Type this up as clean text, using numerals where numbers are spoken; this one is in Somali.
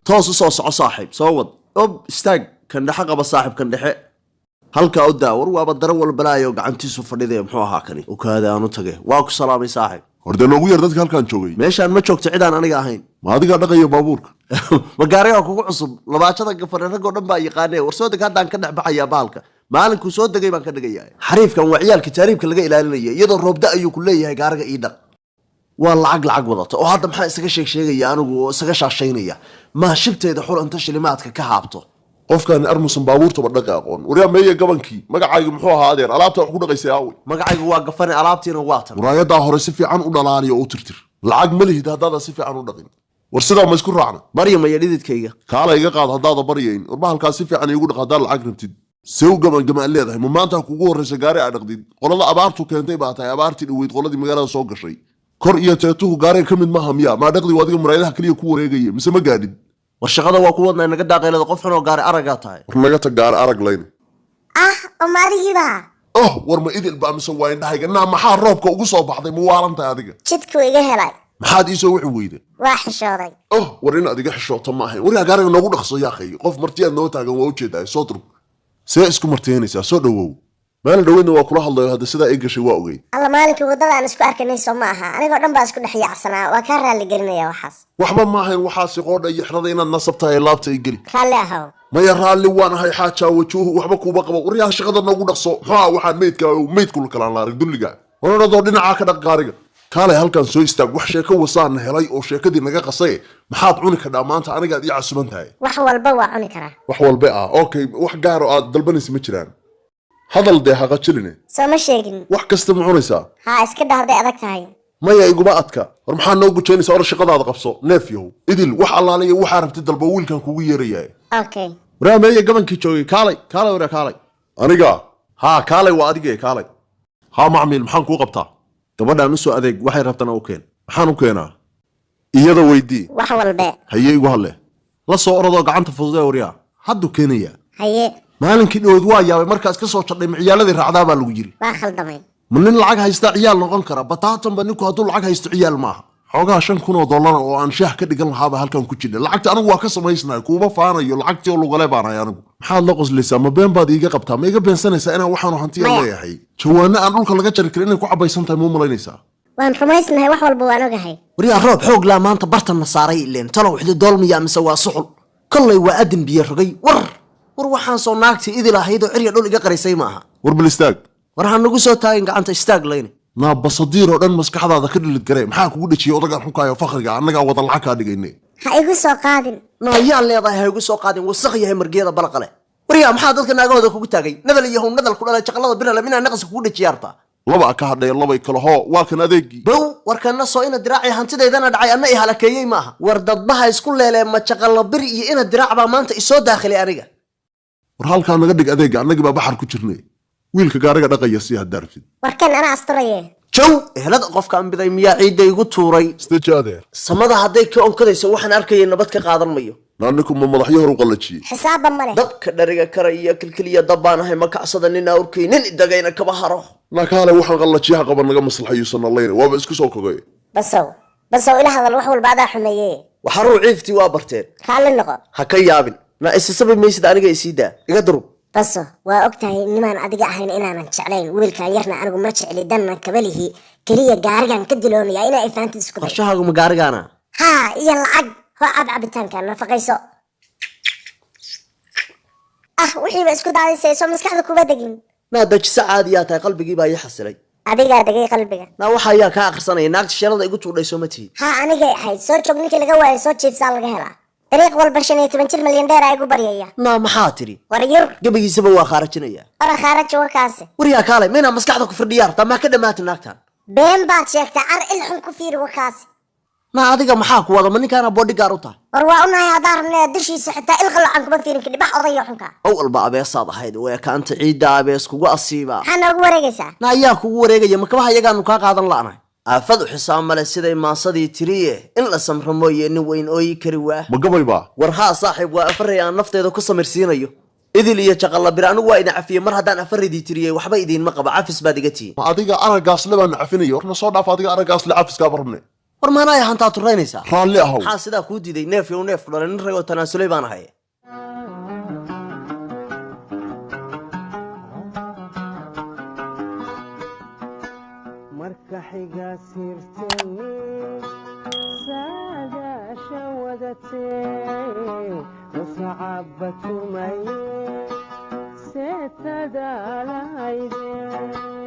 توصل صاحب صوت استاج كان ده حقه بصاحب كان ده halka u daawar waaba daran walba laayo gacantiisu fadhiday muxuu ahaa kani oo kaada aanu tagay waa ku salaamay saaxiib horde noogu yar dadka halkan joogay meeshaan ma joogto cid aan aniga ahayn ma adiga dhaqayo baabuurka ma gaariga kugu cusub labaajada gafar rag oo dhan baa yaqaanay war soo deg hadaan ka dhaxbaxaya baalka maalinku soo degay baan ka dhigayaa xariifkan waa ciyaalka taariibka laga ilaalinaya iyadoo roobda ayuu ku leeyahay gaariga ii dhaq waa lacag wadato oo hadda maxaa isaga sheegaya anigu isaga shaashaynaya ma shibteeda xul inta shilimaadka ka haabto qofkan armusan baabuurta badhaqa aqoon wariya meeyay gabankii magacaygu muxuu ahaa adeer alaabta wax ku dhaqaysay aawi magacaygu waa gafane alaabtiina waa tan waraayada hore si fiican u dhalaaliyo oo tirtir lacag ma lihid haddaad si fiican u dhaqin war sidaa ma isku raacna maryam iyo dhididkayga kaala iga qaad haddaad baryayn war halkaas si fiican iigu dhaqadaa lacag rabtid sew gaban leedahay ma maanta kugu horeysa gaari aad dhaqdid qolada abaartu keentay baa tahay abaartii dhaweyd qoladii magaalada soo gashay kor iyo teetuhu gaariga kamid maaha miya ma dhaqdi wadiga muraayadaha kaliya ku wareegaya mise ma gaadhin warshaqada waa ku wadnaa naga daaqeelada qof xun oo gaari araga tahay war naga tag gaari arag leen umarihiba war ma idil baa mise waa indhahayga naa maxaa roobka ugu soo baxday ma waalantahay adiga jidku iga helay maxaad ii soo wixi weyday waa xishooday war in adiga xishooto ma ahayn war gaariga noogu dhaqso yaa akhay qof martiyaad noo taagan waa u jeedaa soo durug see isku martiyanaysaa soo dhawow maalin dhaweydna waa kula hadlayo hadda sidaa ii gashay waa ogeyd alla maalinkii waddada aan isku arkanayso ma aha anigoo dhan baa isku dhex yaacsanaa waa kaa raalli gelinaya waxaas waxba ma ahayn waxaasi qoodha iyo xirada inaad nasabtahay laabta ii geli raalli ahow maya raalli waan ahay xaajaa wajuuhu waxba kuuba qabo waryaha shaqada noogu dhaqso maxaa waxaan meydkula kalaan laarig dulliga waradoo dhinacaa ka dhaq gaariga kaalay halkan soo istaag wax sheeko wasaan helay oo sheekadii naga qasay maxaad cuni kadhaa maanta anigaad ii casuban tahay wax walba waa cuni karaa wax walba okay wax gaar oo aad dalbanaysa ma jiraan hadal dee haqa jiline soo ma sheegin wax kasta ma cunaysaa haa iska dhahday adag tahay maya iguma adka war maxaa noo gujaynaysaa or shaqadaada qabso neef yahow idil wax allaaliya waxaa rabtid dalba wiilkan kugu yeerayaa okay waraa meeya gabankii joogay kaalay waraa kaalay aniga haa kaalay waa adigee kaalay haa macmiil maxaan kuu qabtaa gabadhaan usoo adeeg waxay rabtana u keen maxaan u keenaa iyada weydii wax walbe haye igu hadle la soo orodoo gacanta fududee waryaa hadduu keenayaa haye maalinkii dhawood waa yaabay markaas ka soo jadhay ciyaaladii raacdaa baa lagu yiri waa khaldamay ma nin lacag haysta ciyaal noqon kara bataatanba ninku hadduu lacag haysto ciyaal maaha xoogaa $5,000 oo aan shaah ka dhigan lahaaba halkan ku jira lacagta anigu waa ka samaysnahay kuuma faanayo lacagtii oo lugale baanahay anigu maxaad la qoslaysaa ma been baad iiga qabtaa ma iga beensanaysaa inaan waxaanu hantiya leeyahay jawaano aan dhulka laga jari karin inay ku cabaysan tahay muu malaynaysaa waan rumaysnahay wax walba waan ogahay waryaa roob xoog laa maanta bartanna saaray ileen talow xidi doolmiya mise waa suxul kollay waa adin biyo rogay war waxaan soo naagtii idil ahayd oo cirya dhul iga qarisay maaha war bal istaag war ha nagu soo taagin gacanta istaag layne naa basadiir oo dhan maskaxdaada ka dhilid garee maxaa kugu dhajiyay odagaan xunkaayo fakhriga annagaa wada lacag kaa dhigayne ha igu soo qaadin naayaan leedahay ha igu soo qaadin wasakh yahay margeeda balaqale waryaa maxaa dadka naagahooda kugu taagay nadal iyo hum nadal ku dhalay jaqalada birale minaa naqas kugu dhajiyaarta laba ka hadhay labay kala hoo waa kan adeegii bow warkana soo ina diraaci hantideedana dhacay anna i halakeeyay maaha war dadbaha isku leelee ma jaqala bir iyo ina diraac baa maanta isoo daakhilay aniga war halkaa naga dhig adeega annagii baa baxar ku jirnay wiilka gaariga dhaqaya si haddaa rabtid warkan anaa asturaye jow ehelada qofka ambiday miyaa ciidda igu tuuray istajaade samada hadday ka onkadayso waxaan arkayay nabad ka qaadan mayo naaniku ma madaxyo hor u qallajiyey xisaaba male dabka dhariga karaya kilkiliya dabbaan ahay ma kacsada nin awrkay nin idagayna kaba haro nakaale waxaan qallajiyaha qaban naga maslaxayuusan allayna waaba isku soo kogay basow ila hadal wax walba adaa xumeeye waxaruu ciiftii waa barteen raalli noqo ha ka yaabin na isasabi maysid aniga isiidaa iga durug baso waa ogtahay nimaan adiga ahayn inaanan jeclayn wiilkan yarna anigu ma jecli danna kabalihi keliya gaarigan ka diloonaya inaa ifaantid isku day qorshahaagu ma gaarigaana haa iyo lacag hoo cabitaanka nafaqayso wixiiba isku daadisayso maskaxda kuma degin naa dajisa caadiyaa tahay qalbigii baa ii xasilay adigaa degay qalbiga naa waxa ayaa kaa akhrisanaya naagta sheelada igu tuudhayso ma tihid haa anigay ahayd soo joog ninkii laga waayo soo jiibsaa laga helaa dariiq walba 15 milyan dheer ay igu baryaya naa maxaa tiri war yar gabagiisaba waa khaarajinaya ora khaarajo warkaasi waryaa kaalay mayna maskaxda ku firdhiyaarta maa ka dhammaatay naagtan been baad sheegtay car ilxun ku fiiri warkaasi naa adiga maxaa ku wada ma ninkaana bodyguard u tahay war waa unahay haddaan rabnay dushiisa xitaa ilqalacan kuma fiirin kadhibax odaya xunka awalba abeesaad ahayd way kaanta ciidda abees kugu asiiba maxaa noogu wareegaysaa naa ayaa kugu wareegaya makabaha iyagaanu kaa qaadan la'nahay aafadu xisaab male siday maasadii tiriye in la samro mooye nin weyn ooyi kari waa ma gabayba war haa saaxiib waa afaray aan nafteeda ku samirsiinayo idil iyo jaqalla bir anigu waa idin cafiyey mar haddaan afaridii tiriyey waxba idiinma qaba cafis baad iga tihiin ma adiga aragaasle baan cafinayo warna soo dhaaf adiga aragaasle cafiskaa barne war maanaya hantaa turaynaysaa raalli ahow maxaa sidaa kuu diiday neef iyo neef dhalay nin ragoo tanaasulay baan ahay marka xiga sirtay saadaasha wadatay musacabatu may setadaalahaydee